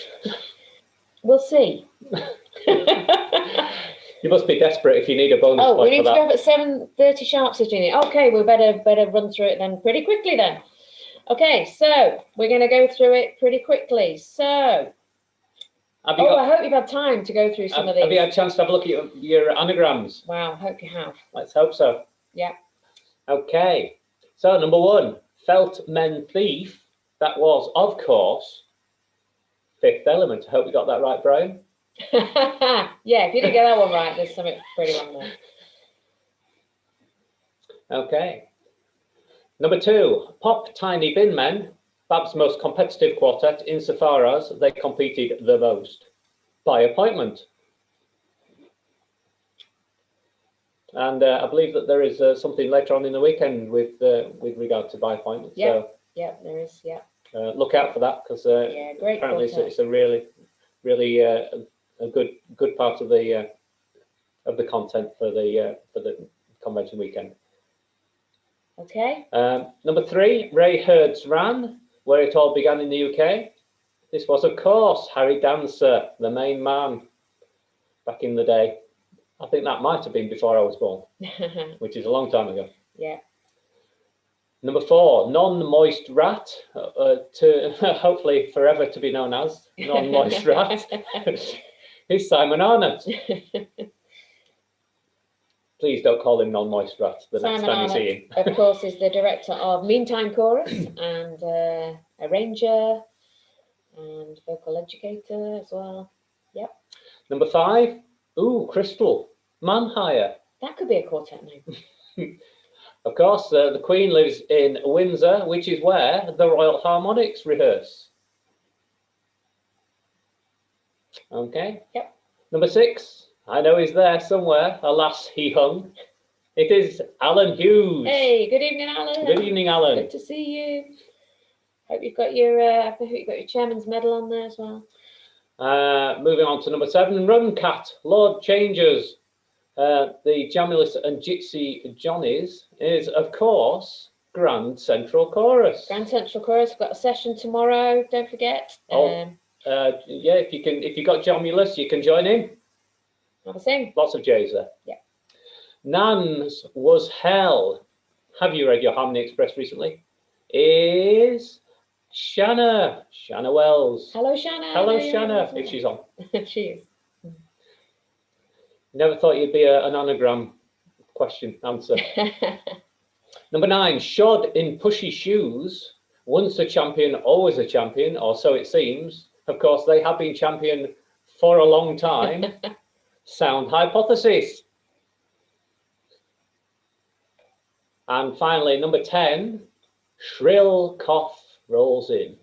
We'll see. You must be desperate if you need a bonus point we need for to go that. up at 7:30 sharp, Virginia. Okay, we better run through it then pretty quickly then. Okay, so we're going to go through it pretty quickly. So, I hope you've had time to go through some of these. Have you had a chance to have a look at your anagrams? Wow, hope you have. Let's hope so. Yeah. Okay, so number 1, felt men thief. That was, of course, Fifth Element. I hope you got that right, Braham. Yeah, if you didn't get that one right, there's something pretty wrong there. Okay. Number 2, Pop Tiny Bin Men, Bab's most competitive quartet insofar as they competed the most by appointment. And I believe that there is something later on in the weekend with regard to by appointment. Yeah, so, yeah, there is, yeah. Look out for that because yeah, great apparently quartet. it's a really a good part of the content for the convention weekend. Okay. Number 3, Ray Hurd's Ran, where it all began in the UK. This was, of course, Harry Dancer, the main man, back in the day. I think that might have been before I was born, which is a long time ago. Yeah. Number 4, Non-Moist Rat, to hopefully forever to be known as Non-Moist Rat, is Simon Arnott. Please don't call him Non-Moist Rat the next time you see him. Of course, is the director of Meantime Chorus and arranger and vocal educator as well. Yep. Number 5, Crystal Manhire. That could be a quartet name. Of course, the Queen lives in Windsor, which is where the Royal Harmonics rehearse. Okay. Yep. Number 6, I know he's there somewhere. Alas, he hung. It is Alan Hughes. Hey, good evening, Alan. Good evening, Alan. Good to see you. Hope you've got your chairman's medal on there as well. Moving on to number 7, Run Cat, Lord Changes. The Jamulus and Gypsy Johnnies is, of course, Grand Central Chorus. Grand Central Chorus. We've got a session tomorrow. Don't forget. Yeah, if you got Jamulus, you can join in. Have a sing. Lots of J's there. Yeah. Nan's Was Hell. Have you read your Harmony Express recently? Is Shanna Wells. Hello, Shanna. Hello, Shanna, if she's on. She is. Never thought you'd be an anagram question answer. Number 9, Shod in Pushy Shoes. Once a champion, always a champion, or so it seems. Of course, they have been champion for a long time. Sound Hypothesis. And finally, number 10, Shrill Cough Rolls In.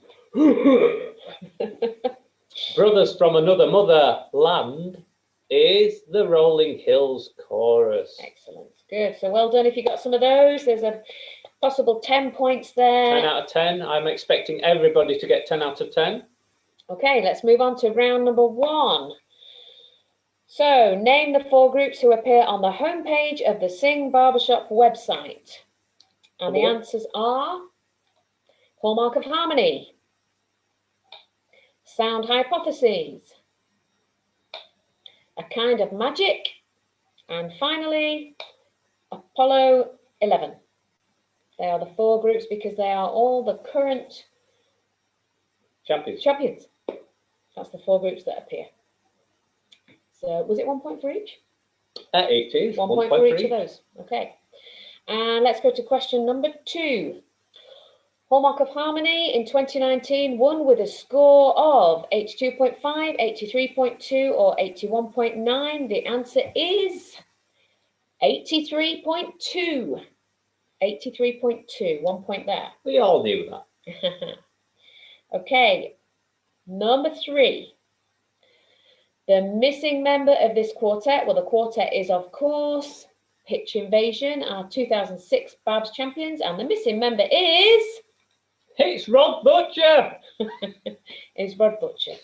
Brothers from Another Mother Land is the Rolling Hills Chorus. Excellent. Good. So well done if you got some of those. There's a possible 10 points there. 10 out of 10. I'm expecting everybody to get 10 out of 10. Okay, let's move on to round number 1. So name the 4 groups who appear on the homepage of the Sing Barbershop website. And the answers are Hallmark of Harmony, Sound Hypotheses, A Kind of Magic, and finally, Apollo 11. They are the 4 groups because they are all the current champions. That's the 4 groups that appear. So was it 1 point for each? It is. 1 point for each of those. Okay. And let's go to question number 2. Hallmark of Harmony in 2019 won with a score of 82.5, 83.2 or 81.9. The answer is 83.2. 83.2. 1 point there. We all knew that. Okay. Number 3. The missing member of this quartet. Well, the quartet is, of course, Pitch Invasion, our 2006 Babs champions. And the missing member is... It's Rod Butcher. Is Rod Butcher.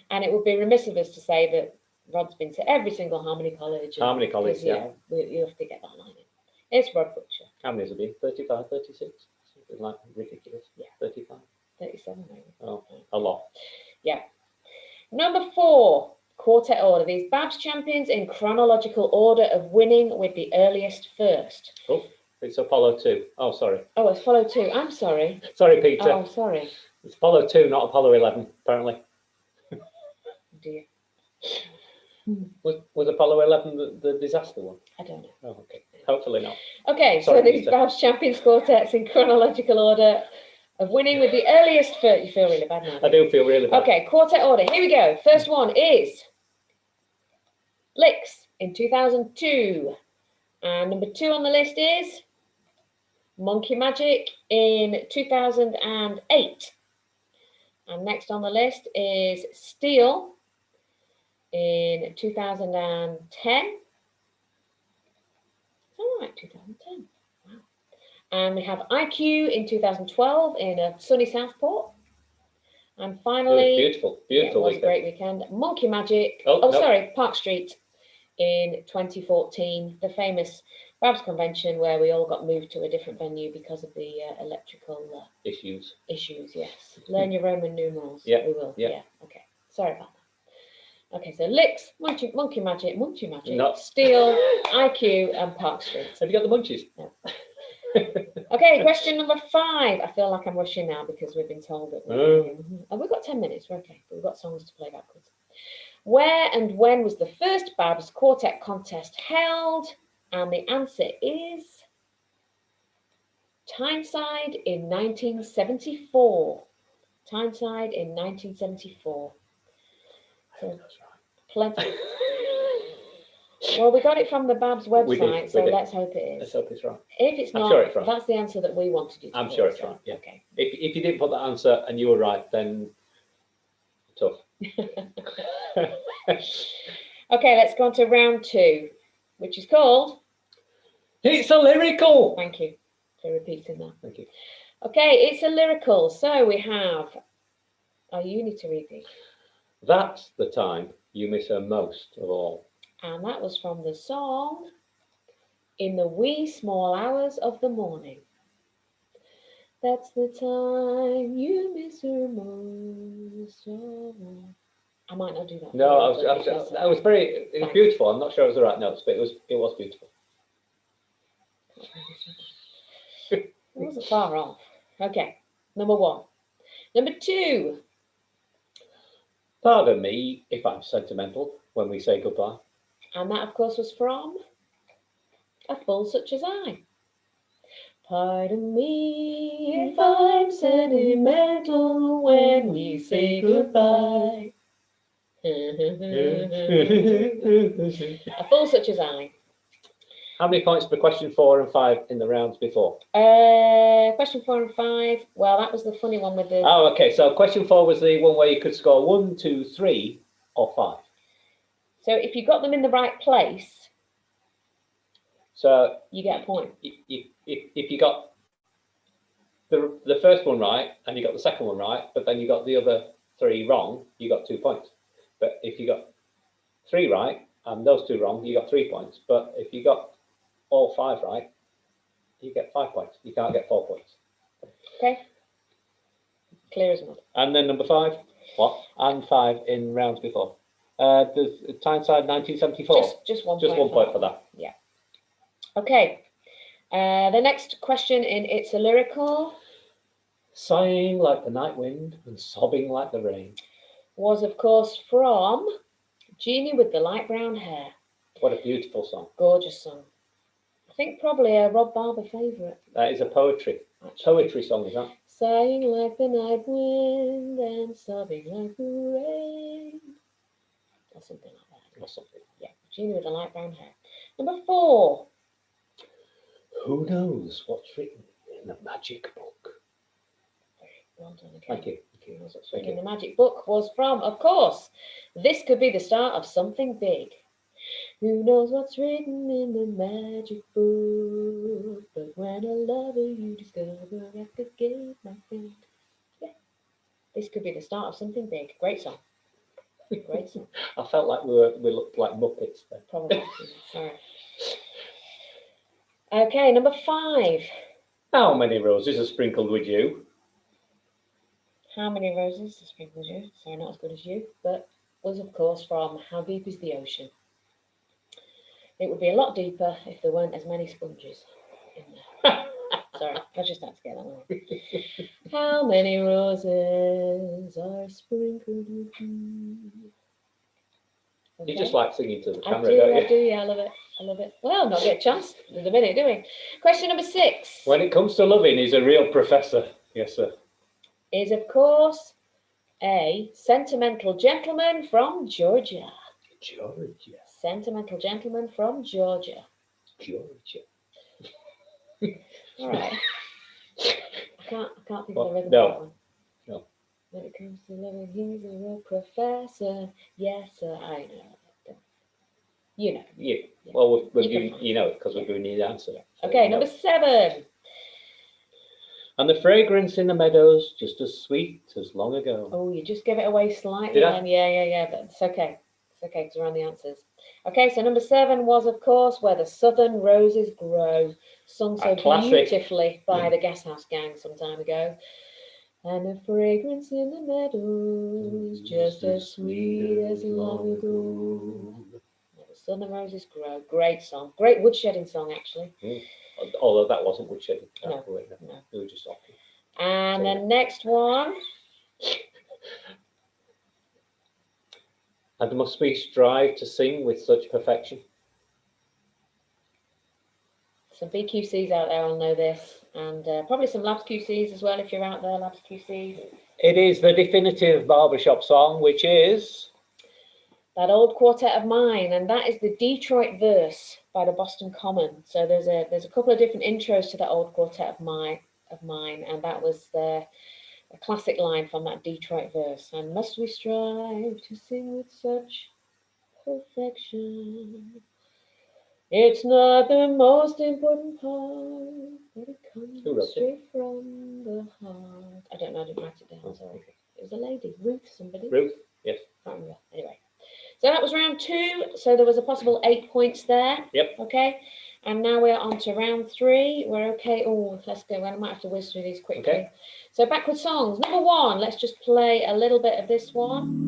And it would be remiss of us to say that Rod's been to every single Harmony College. Harmony College, yeah. You have to get that line in. It's Rod Butcher. How many has it been? 35, 36? Something like ridiculous. Yeah. 35? 37 maybe. Oh, a lot. Yeah. Number 4, quartet order. These Babs champions in chronological order of winning with the earliest first. Oh, it's Apollo 2. Oh, sorry. Oh, it's Apollo 2. I'm sorry. Sorry, Peter. Oh, sorry. It's Apollo 2, not Apollo 11, apparently. Dear. Was Apollo 11 the disaster one? I don't know. Oh, okay. Hopefully not. Okay, Sorry, so these Peter. Babs champions quartets in chronological order of winning with the earliest first. You feel really bad now. I do feel really bad. Okay, quartet order. Here we go. First one is Licks in 2002. And number 2 on the list is Monkey Magic in 2008. And next on the list is Steel in 2010. All right, 2010. Wow. And we have IQ in 2012 in a sunny Southport. And finally, Beautiful, yeah, beautiful it was a weekend. great weekend. Monkey Magic. Oh, no. Sorry, Park Street in 2014, the famous Babs convention where we all got moved to a different venue because of the electrical Issues. issues. Yes, learn your Roman numerals. Yeah, we will. yeah. Yeah. Okay. Sorry about that. Okay, so Licks, Monkey Magic, No. Steel, IQ, and Park Street. Have you got the munchies? No. Okay, question number 5. I feel like I'm rushing now because we've been told that we've got 10 minutes. We're okay. We've got songs to play backwards. Where and when was the first Babs quartet contest held? And the answer is Tyneside in 1974. Tyneside in 1974. So plenty. Well, we got it from the Babs website, so let's hope it is. Let's hope it's right. If it's I'm not, sure it's right. that's the answer that we wanted you to I'm hear, sure it's so, right, yeah. Okay. If you didn't put that answer and you were right, then tough. Okay, let's go on to round 2, which is called... It's a lyrical. Thank you for repeating that. Thank you. Okay, it's a lyrical. So we have... Oh, you need to read these. That's the time you miss her most of all. And that was from the song In the Wee Small Hours of the Morning. That's the time you miss her most of all. I might not do that. No, it was beautiful. I'm not sure it was the right notes, but it was beautiful. It wasn't far off. Okay, number 1. Number 2. Pardon me if I'm sentimental when we say goodbye. And that, of course, was from A Fool Such As I. Pardon me if I'm sentimental when we say goodbye. A Fool Such As I. How many points for question 4 and 5 in the rounds before? Question 4 and 5. Well, that was the funny one with the... Oh, okay. So question 4 was the one where you could score 1, 2, 3 or 5. So if you got them in the right place, so you get a point. If you got the first one right and you got the second one right, but then you got the other 3 wrong, you got 2 points. But if you got 3 right and those 2 wrong, you got 3 points. But if you got all 5 right, you get 5 points. You can't get 4 points. Okay. Clear as mud. And then number 5, what? And 5 in rounds before. There's Tyneside 1974. Just 1 point. Just 1 point for that. Yeah. Okay. The next question in It's a Lyrical Sighing like the night wind and sobbing like the rain. Was, of course, from Jeannie with the Light Brown Hair. What a beautiful song. Gorgeous song. I think probably a Rob Barber favourite. That is a poetry song, is that? Sighing like the night wind and sobbing like the rain. Or something like that. Or something. Yeah, Jeannie with the Light Brown Hair. Number 4. Who knows what's written in the magic book? Well done again. Thank you. What's written in the magic book was from, of course, This Could Be the Start of Something Big. Who knows what's written in the magic book? But when a lover you discover at the gate, my friend. Yeah, this could be the start of something big. Great song. Great song. I felt like we looked like Muppets then. Probably. Sorry. Okay, number 5. How many roses are sprinkled with you? How many roses are sprinkled with you? Sorry, not as good as you, but was of course from How Deep Is the Ocean? It would be a lot deeper if there weren't as many sponges in there. Sorry, I just had to get that one. How many roses are sprinkled with you? Okay. You just like singing to the camera, don't you? I do, Yeah, I love it. I love it. Well, not get a chance in a minute, do we? Question number 6. When it comes to loving, he's a real professor. Yes, sir. Is, of course, A, Sentimental Gentleman from Georgia. Georgia. Sentimental Gentleman from Georgia. Georgia. All right. I can't think of the rhythm no. of that one. No. When it comes to loving, he's a real professor. Yes, sir, I know. You know. Yeah. Yeah. Well, you know it because we're giving you the answer. So Okay, you know. number 7. And the fragrance in the meadows, just as sweet as long ago. Oh, you just give it away slightly. Did I? Then. Yeah, but it's okay. It's okay because we're on the answers. Okay, so number 7 was, of course, Where the Southern Roses Grow, sung so beautifully by the Gas House Gang some time ago. And the fragrance in the meadows, just as sweet as long ago. Where the Southern Roses Grow. Great song. Great woodshedding song, actually. Although that wasn't woodshedding. No. We were just talking. And the next one. And must we strive to sing with such perfection? Some BQCs out there will know this, and probably some Labs QCs as well if you're out there, Labs QCs. It is the definitive Barbershop song, which is That Old Quartet of Mine, and that is the Detroit verse by the Boston Common. So there's a couple of different intros to that Old Quartet of mine, and that was a classic line from that Detroit verse. And must we strive to sing with such perfection? It's not the most important part, but it comes straight from the heart. I don't know, I didn't write it down, sorry. It was a lady, Ruth, somebody. Ruth, yes. Can't remember. Anyway. So that was round 2. So there was a possible 8 points there. Yep. Okay. And now we're on to round 3. We're okay. Oh, let's go. I might have to whiz through these quickly. Okay. So backward songs. Number 1. Let's just play a little bit of this one.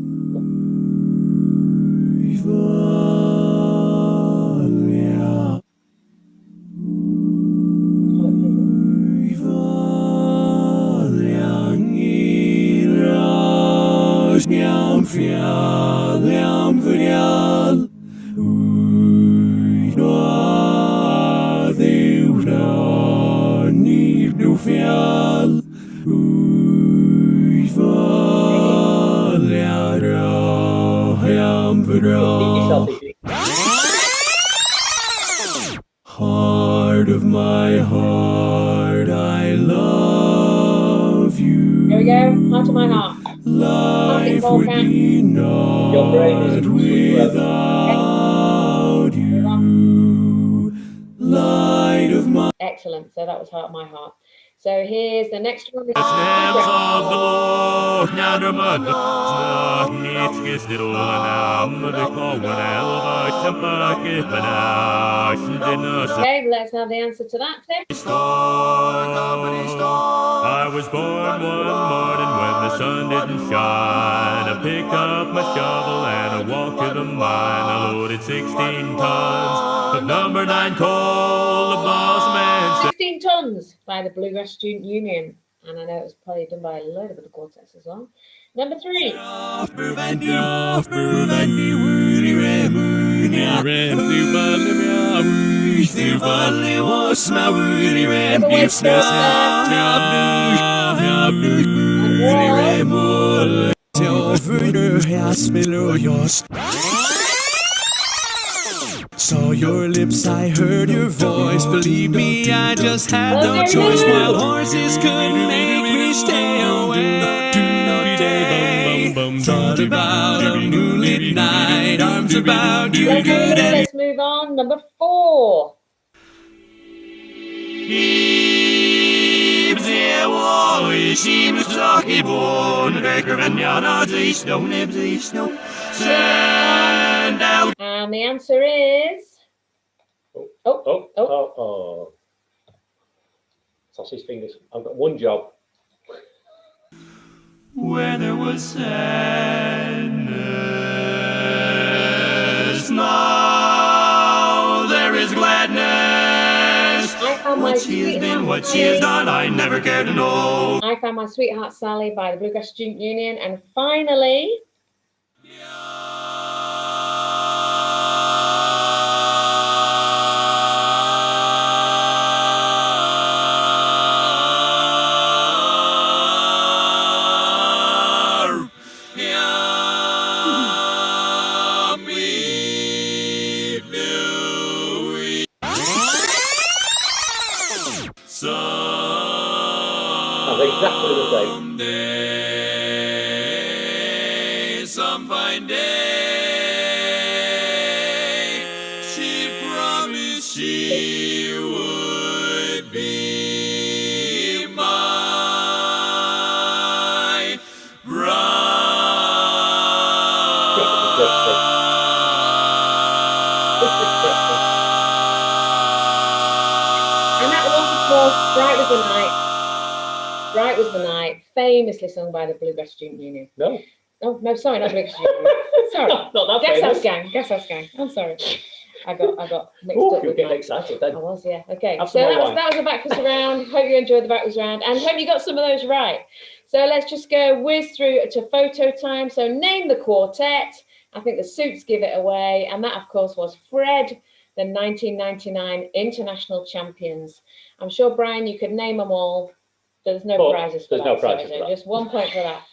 Heart of my heart, I love you. There we go. Heart of my heart. Life would be not without you. Light of my. Excellent. So that was Heart of My Heart. So here's the next one. Okay, let's have the answer to that, Tim. I was born one morning when the sun didn't shine. I picked up my shovel and I walked to the mine. I loaded 16 tons of number 9 coal. The boss man 16 tons by the Bluegrass Student Union. And I know it was probably done by a load of other quartets as well. Number 3. saw your lips, I heard your voice. Believe me, I just had no choice. Wild horses couldn't make me stay away. Thought about a moonlit night, arms about you. Let's move on. Number 4. And the answer is... Oh. Sausage fingers. I've got one job. Where there was sadness, now there is gladness. What she has been, what she has done, I never cared to know. I Found My Sweetheart Sally by the Bluegrass Student Union. And finally... Exactly the same. Someday, some fine day, she promised she would be my bride. And that was, of course, Bright Was the Night. Bright Was the Night, famously sung by the Bluegrass Student Union. No. Oh, no, sorry, not Bluegrass Student Union. Sorry. Not that Guess famous. House Gang. I'm sorry. I got mixed Oh, up you're with getting my... excited then. I was, yeah. Okay, Have so some more that wine. was the backwards round. Hope you enjoyed the backwards round and hope you got some of those right. So let's just go whiz through to photo time. So name the quartet. I think the suits give it away. And that, of course, was Fred, the 1999 international champions. I'm sure, Brian, you could name them all. There's no prizes for that. There's no prizes for that. Just 1 point for that.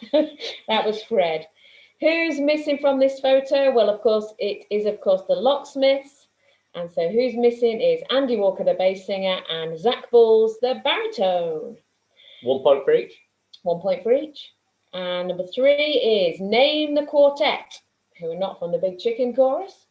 That was Fred. Who's missing from this photo? Well, of course, it is, of course, the Locksmiths. And so who's missing is Andy Walker, the bass singer, and Zach Bulls, the baritone. 1 point for each. 1 point for each. And number 3 is Name the Quartet, who are not from the Big Chicken Chorus.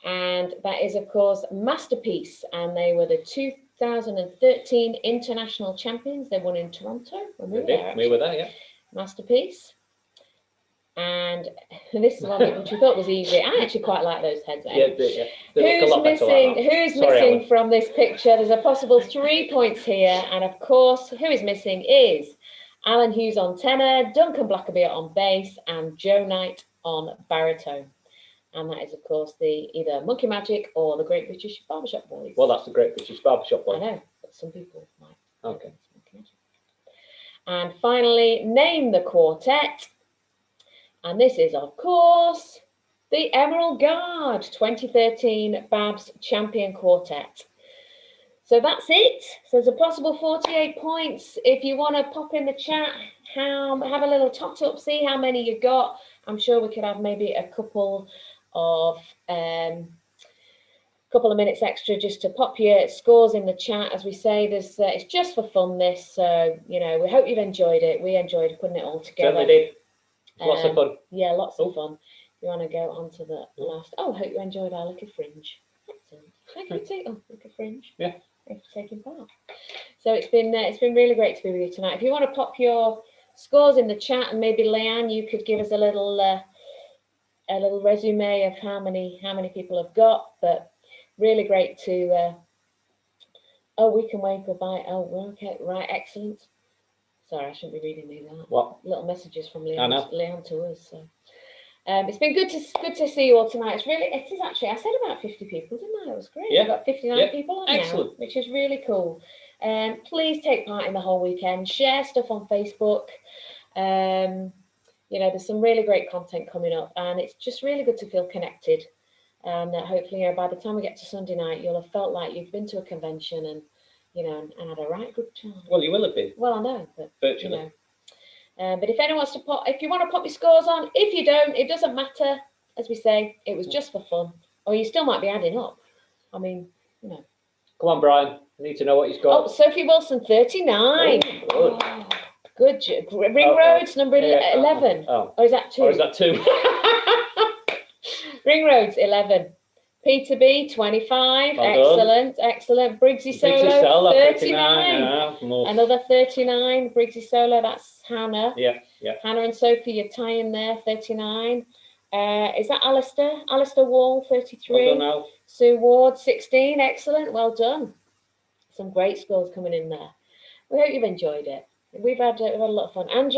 And that is, of course, Masterpiece. And they were the 2013 international champions. They won in Toronto. We were there, yeah. Masterpiece. And this is one which we thought was easy. I actually quite like those heads. Yeah. Who's missing from this picture? There's a possible 3 points here. And of course, who is missing is Alan Hughes on tenor, Duncan Blackaby on bass, and Joe Knight on baritone. And that is, of course, either Monkey Magic or the Great British Barbershop Boys. Well, that's the Great British Barbershop Boys. I know, but some people might. Okay. And finally, name the quartet. And this is, of course, the Emerald Guard 2013 Babs Champion Quartet. So that's it. So there's a possible 48 points. If you want to pop in the chat, have a little tot up, see how many you got. I'm sure we could have maybe a couple of minutes extra just to pop your scores in the chat. As we say, it's just for fun, this. So, you know, we hope you've enjoyed it. We enjoyed putting it all together. Certainly did. Lots of fun. Yeah, lots of fun. You want to go on to the last... Oh, I hope you enjoyed our little fringe. Excellent. Thank you, too. Oh, little fringe. Yeah. Thanks for taking part. So it's been really great to be with you tonight. If you want to pop your scores in the chat, and maybe Leanne, you could give us a little resume of how many people have got. But really great to... Oh, we can wave goodbye. Oh, okay. Right, excellent. Sorry, I shouldn't be reading these out. What? Little messages from Leanne to us. So it's been good to see you all tonight. It is actually, I said about 50 people, didn't I? It was great. Yeah. We've got 59 people on now, which is really cool. Please take part in the whole weekend. Share stuff on Facebook. You know, there's some really great content coming up, and it's just really good to feel connected. And hopefully, you know, by the time we get to Sunday night, you'll have felt like you've been to a convention and, you know, and had a right good time. Well, you will have been. Well, I know, but virtually. You know. But if anyone wants to if you want to pop your scores on, if you don't, it doesn't matter. As we say, it was just for fun. Or you still might be adding up. I mean, you know. Come on, Brian. I need to know what he's Oh, got. Sophie Wilson, 39. Oh, good. Oh, good. Ring Roads, number 11. Oh. Or is that 2? Or is that 2? Ring Roads, 11. Peter B, 25. Well excellent, excellent. Briggsy Solo, 39. Another 39. Briggsy Solo, that's Hannah. Yeah, yeah. Hannah and Sophie, you're tying there, 39. Is that Alistair? Alistair Wall, 33. Well done, Al. Sue Ward, 16. Excellent, well done. Some great scores coming in there. We hope you've enjoyed it. We've had a lot of fun. And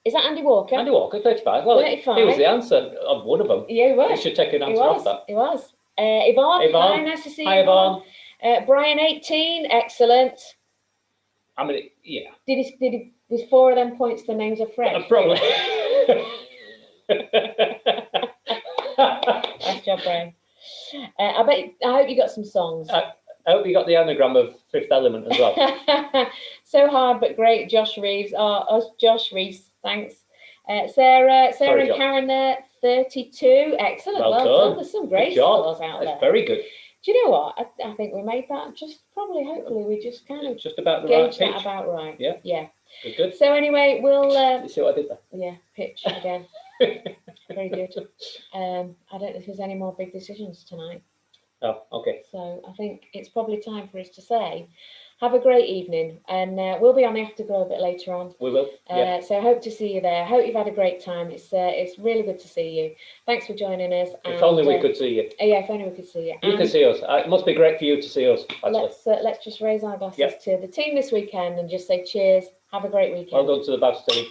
is that Andy Walker? Andy Walker, 35. Well, 35. He was the answer of one of them. Yeah, he was. You should take an answer off that. He was. Yvonne, hi, nice to see you. Hi, Yvonne. Brian, 18. Excellent. I mean, yeah. Was 4 of them points the names of friends? Probably. Nice job, Brian. I hope you got some songs. I hope you got the anagram of Fifth Element as well. So hard but great, Josh Reeves. Josh Reeves, thanks. Sarah Sorry, and Josh. Karen there, 32. Excellent. Well done. There's some great scores out there. That's very good. Do you know what? I think we made that hopefully we just kind of just about the right gauged that pitch. about right. Yeah. Yeah. Good. So anyway, we'll You see what I did there? yeah, pitch again. Very good. I don't know if there's any more big decisions tonight. Oh, okay. So I think it's probably time for us to say, have a great evening, and we'll be on the Afterglow a bit later on. We will. Yeah. So I hope to see you there. Hope you've had a great time. It's really good to see you. Thanks for joining us. If only we could see you. Yeah, if only we could see you. You can see us. It must be great for you to see us. Actually. Let's just raise our glasses to the team this weekend and just say cheers. Have a great weekend. Well done to the Babs team.